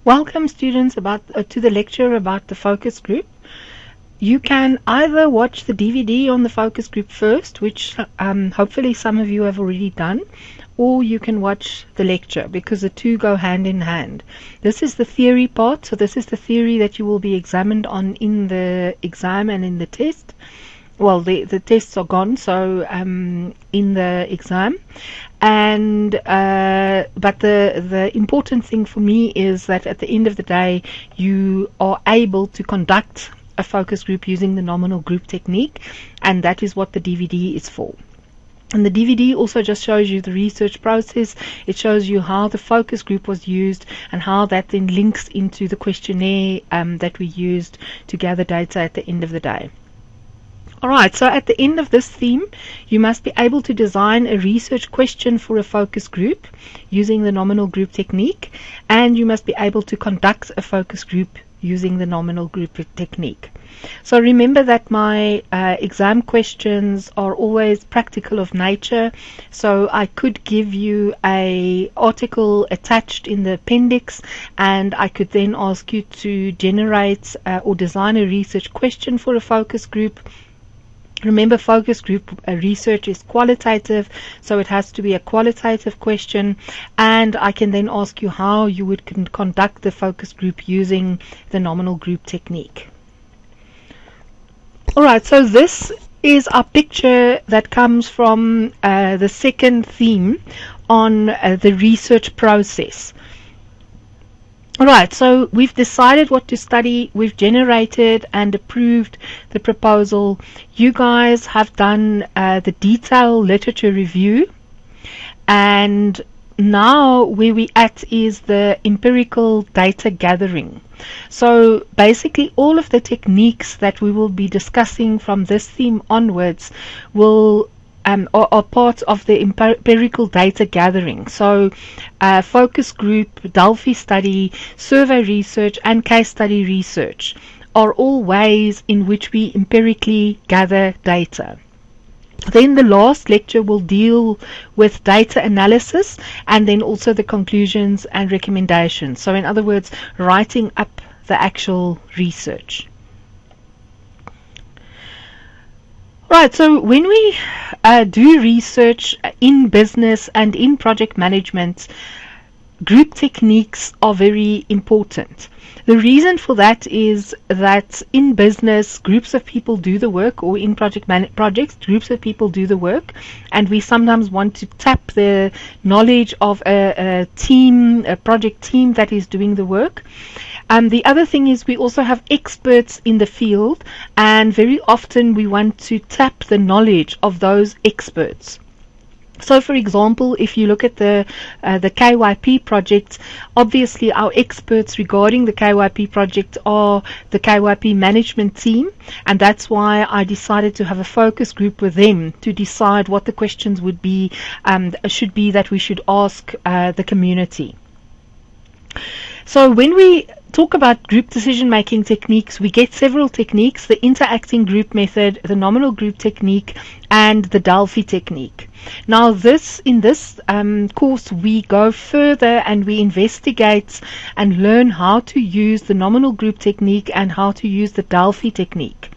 Welcome students to the lecture about the focus group. You can either watch the DVD on the focus group first, which hopefully some of you have already done, or you can watch the lecture because the two go hand in hand. This is the theory part, so this is the theory that you will be examined on in the exam and in the test. Well, the tests are gone, so in the exam. And but the important thing for me is that at the end of the day you are able to conduct a focus group using the nominal group technique, and that is what the DVD is for. And the DVD also just shows you the research process. It shows you how the focus group was used and how that then links into the questionnaire that we used to gather data at the end of the day. Alright, so at the end of this theme, you must be able to design a research question for a focus group using the nominal group technique, and you must be able to conduct a focus group using the nominal group technique. So remember that my exam questions are always practical of nature, so I could give you an article attached in the appendix, and I could then ask you to generate or design a research question for a focus group. Remember, focus group research is qualitative, so it has to be a qualitative question, and I can then ask you how you would conduct the focus group using the nominal group technique. Alright, so this is our picture that comes from the second theme on the research process. Alright, so we've decided what to study, we've generated and approved the proposal. You guys have done the detailed literature review, and now where we at is the empirical data gathering. So basically all of the techniques that we will be discussing from this theme onwards will are part of the empirical data gathering. So focus group, Delphi study, survey research and case study research are all ways in which we empirically gather data. Then the last lecture will deal with data analysis and then also the conclusions and recommendations. So in other words, writing up the actual research. Right, so when we do research in business and in project management, group techniques are very important. The reason for that is that in business, groups of people do the work, or in projects, groups of people do the work, and we sometimes want to tap the knowledge of a team, a project team that is doing the work. The other thing is we also have experts in the field, and very often we want to tap the knowledge of those experts. So for example, if you look at the KYP project, obviously our experts regarding the KYP project are the KYP management team, and that's why I decided to have a focus group with them to decide what the questions would be, should be that we should ask the community. So when we talk about group decision-making techniques, we get several techniques: the interacting group method, the nominal group technique, and the Delphi technique. Now in this course we go further and we investigate and learn how to use the nominal group technique and how to use the Delphi technique.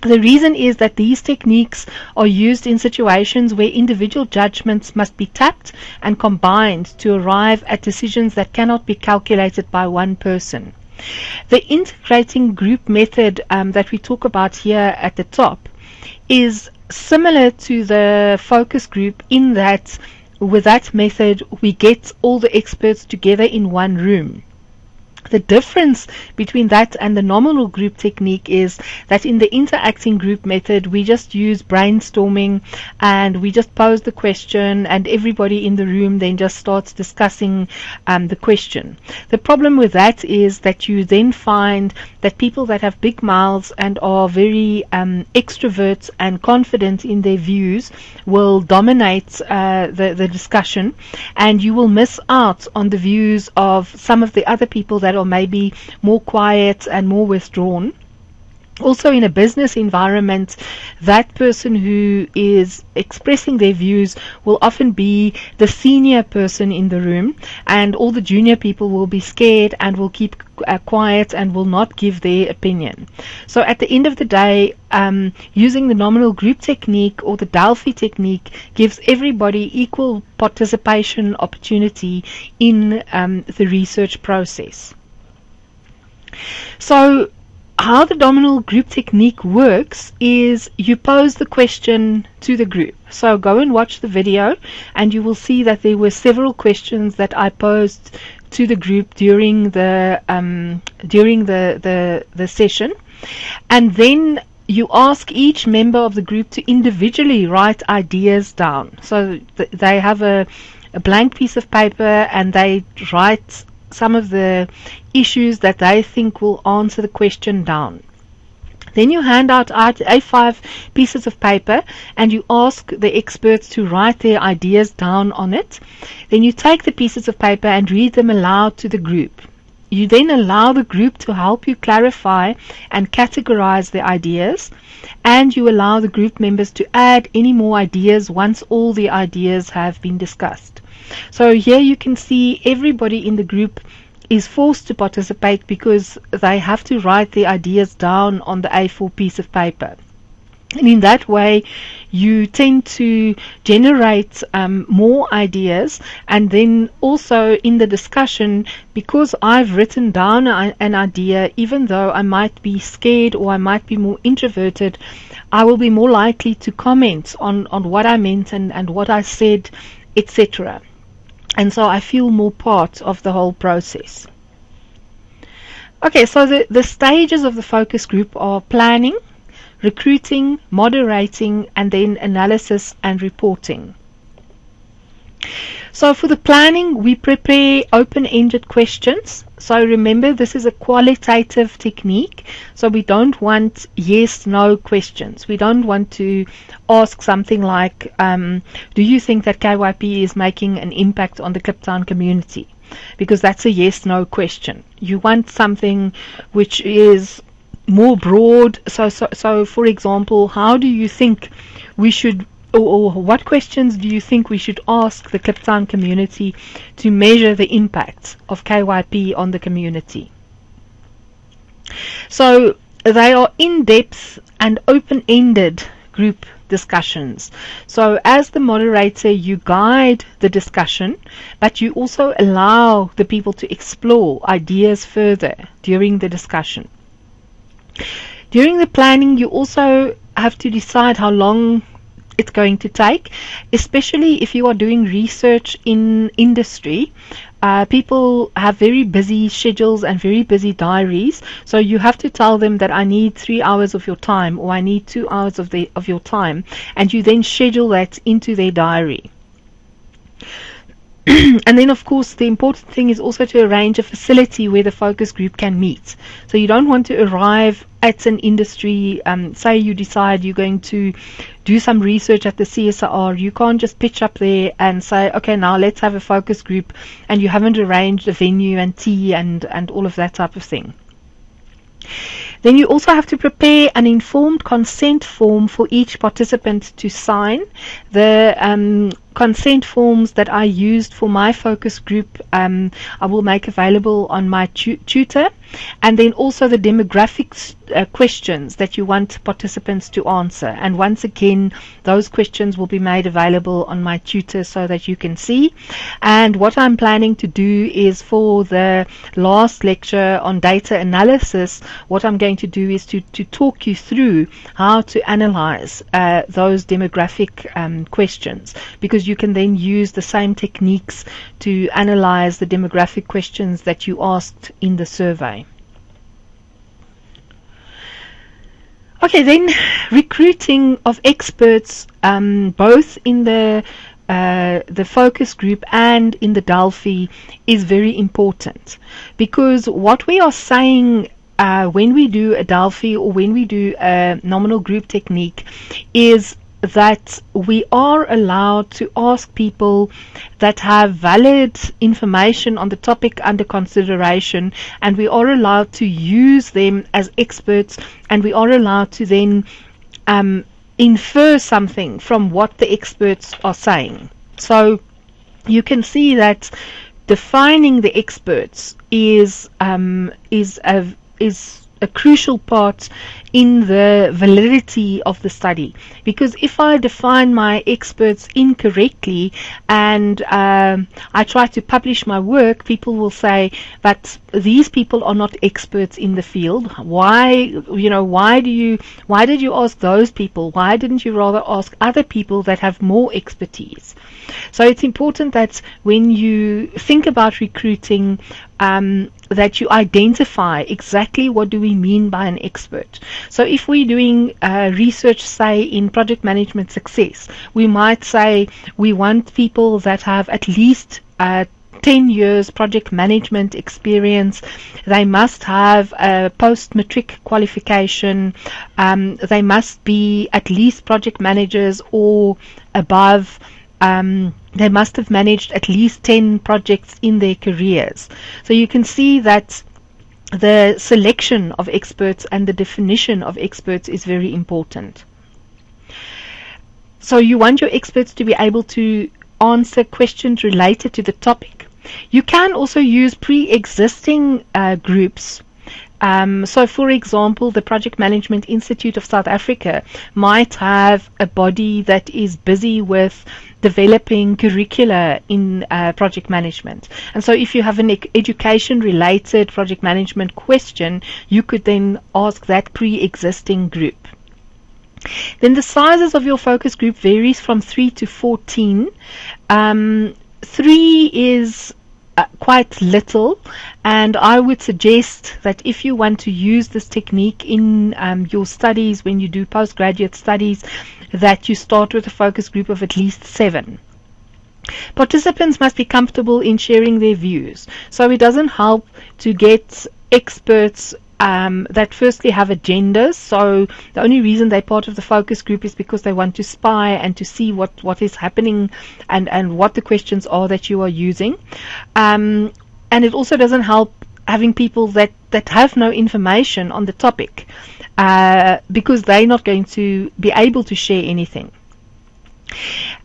The reason is that these techniques are used in situations where individual judgments must be tapped and combined to arrive at decisions that cannot be calculated by one person. The integrating group method that we talk about here at the top is similar to the focus group in that with that method we get all the experts together in one room. The difference between that and the nominal group technique is that in the interacting group method we just use brainstorming and we just pose the question and everybody in the room then just starts discussing the question. The problem with that is that you then find that people that have big mouths and are very extroverts and confident in their views will dominate the discussion, and you will miss out on the views of some of the other people that are maybe more quiet and more withdrawn. Also, in a business environment, that person who is expressing their views will often be the senior person in the room, and all the junior people will be scared and will keep quiet and will not give their opinion. So at the end of the day, using the nominal group technique or the Delphi technique gives everybody equal participation opportunity in the research process. So how the nominal group technique works is you pose the question to the group. So go and watch the video and you will see that there were several questions that I posed to the group during the session, and then you ask each member of the group to individually write ideas down. So they have a blank piece of paper and they write some of the issues that they think will answer the question down. Then you hand out A5 pieces of paper and you ask the experts to write their ideas down on it. Then you take the pieces of paper and read them aloud to the group. You then allow the group to help you clarify and categorize the ideas, and you allow the group members to add any more ideas once all the ideas have been discussed. So here you can see everybody in the group is forced to participate because they have to write their ideas down on the A4 piece of paper. And in that way, you tend to generate more ideas, and then also in the discussion, because I've written down an idea, even though I might be scared or I might be more introverted, I will be more likely to comment on what I meant and what I said, etc. And so I feel more part of the whole process. Okay, so the stages of the focus group are planning, recruiting, moderating, and then analysis and reporting. So for the planning, we prepare open-ended questions. So remember, this is a qualitative technique. So we don't want yes-no questions. We don't want to ask something like, do you think that KYP is making an impact on the Kliptown community? Because that's a yes-no question. You want something which is more broad. So for example, how do you think we should, or what questions do you think we should ask the Kliptown community to measure the impact of KYP on the community? So they are in-depth and open-ended group discussions. So as the moderator, you guide the discussion, but you also allow the people to explore ideas further during the discussion. During the planning, you also have to decide how long it's going to take, especially if you are doing research in industry. People have very busy schedules and very busy diaries, so you have to tell them that I need 3 hours of your time, or I need 2 hours of your time, and you then schedule that into their diary. And then, of course, the important thing is also to arrange a facility where the focus group can meet. So you don't want to arrive at an industry, say you decide you're going to do some research at the CSR. You can't just pitch up there and say, okay, now let's have a focus group, and you haven't arranged a venue and tea and all of that type of thing. Then you also have to prepare an informed consent form for each participant to sign. The consent forms that I used for my focus group, I will make available on my tutor, and then also the demographics questions that you want participants to answer. And once again, those questions will be made available on my tutor so that you can see. And what I'm planning to do is, for the last lecture on data analysis, what I'm going to do is to talk you through how to analyze those demographic questions, because you can then use the same techniques to analyze the demographic questions that you asked in the survey. Okay, then recruiting of experts, both in the focus group and in the Delphi, is very important, because what we are saying when we do a Delphi or when we do a nominal group technique is that we are allowed to ask people that have valid information on the topic under consideration, and we are allowed to use them as experts, and we are allowed to then infer something from what the experts are saying. So you can see that defining the experts is a crucial part in the validity of the study, because if I define my experts incorrectly and I try to publish my work, people will say that these people are not experts in the field. Why did you ask those people? Why didn't you rather ask other people that have more expertise? So it's important that when you think about recruiting, that you identify exactly what do we mean by an expert. So if we're doing research, say, in project management success, we might say we want people that have at least 10 years project management experience. They must have a post-matric qualification. They must be at least project managers or above. They must have managed at least 10 projects in their careers. So you can see that the selection of experts and the definition of experts is very important. So you want your experts to be able to answer questions related to the topic. You can also use pre-existing groups. So for example, the Project Management Institute of South Africa might have a body that is busy with developing curricula in project management. And so if you have an education related project management question, you could then ask that pre-existing group. Then the sizes of your focus group varies from 3 to 14. 3 is quite little, and I would suggest that if you want to use this technique in your studies, when you do postgraduate studies, that you start with a focus group of at least 7. Participants must be comfortable in sharing their views. So it doesn't help to get experts that firstly have agendas. So the only reason they're part of the focus group is because they want to spy and to see what is happening and what the questions are that you are using. And it also doesn't help having people that have no information on the topic, because they're not going to be able to share anything.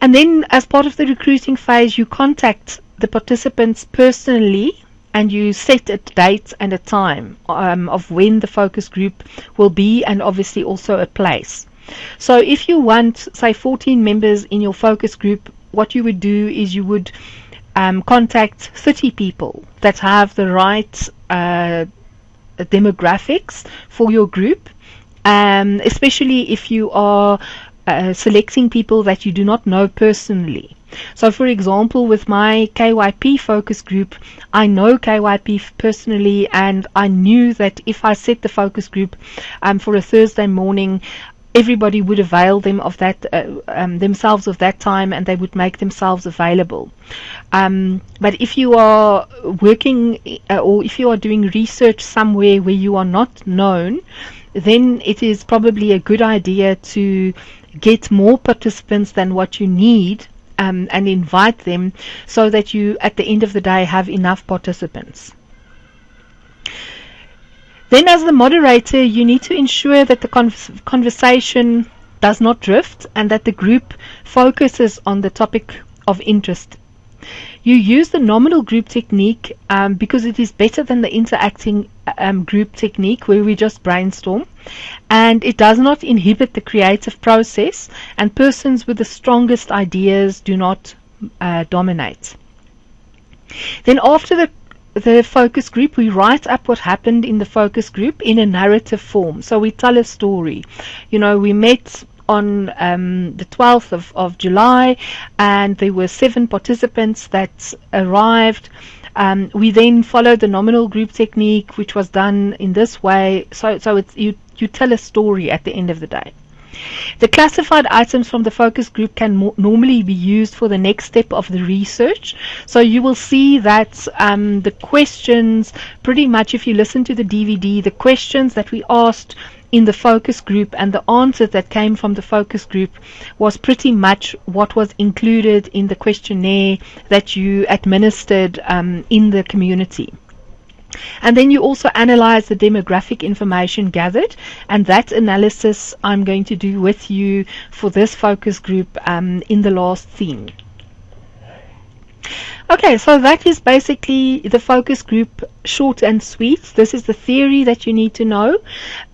And then as part of the recruiting phase, you contact the participants personally, and you set a date and a time of when the focus group will be, and obviously also a place. So if you want, say, 14 members in your focus group, what you would do is you would contact 30 people that have the right demographics for your group, especially if you are selecting people that you do not know personally. So for example, with my KYP focus group, I know KYP personally, and I knew that if I set the focus group for a Thursday morning, everybody would avail them of that themselves of that time, and they would make themselves available. But if you are working or if you are doing research somewhere where you are not known, then it is probably a good idea to get more participants than what you need, and invite them so that you at the end of the day have enough participants. Then as the moderator, you need to ensure that the conversation does not drift and that the group focuses on the topic of interest. You use the nominal group technique because it is better than the interacting group technique where we just brainstorm, and it does not inhibit the creative process, and persons with the strongest ideas do not dominate. Then after the focus group, we write up what happened in the focus group in a narrative form. So we tell a story. We met on the 12th of July, and there were 7 participants that arrived. We then followed the nominal group technique, which was done in this way. So it's, you tell a story at the end of the day. The classified items from the focus group can normally be used for the next step of the research. So you will see that the questions, pretty much if you listen to the DVD, the questions that we asked in the focus group, and the answer that came from the focus group was pretty much what was included in the questionnaire that you administered in the community. And then you also analyze the demographic information gathered, and that analysis I'm going to do with you for this focus group in the last theme. Okay, so that is basically the focus group, short and sweet. This is the theory that you need to know,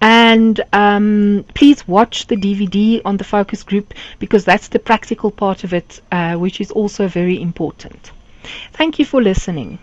and please watch the DVD on the focus group, because that's the practical part of it, which is also very important. Thank you for listening.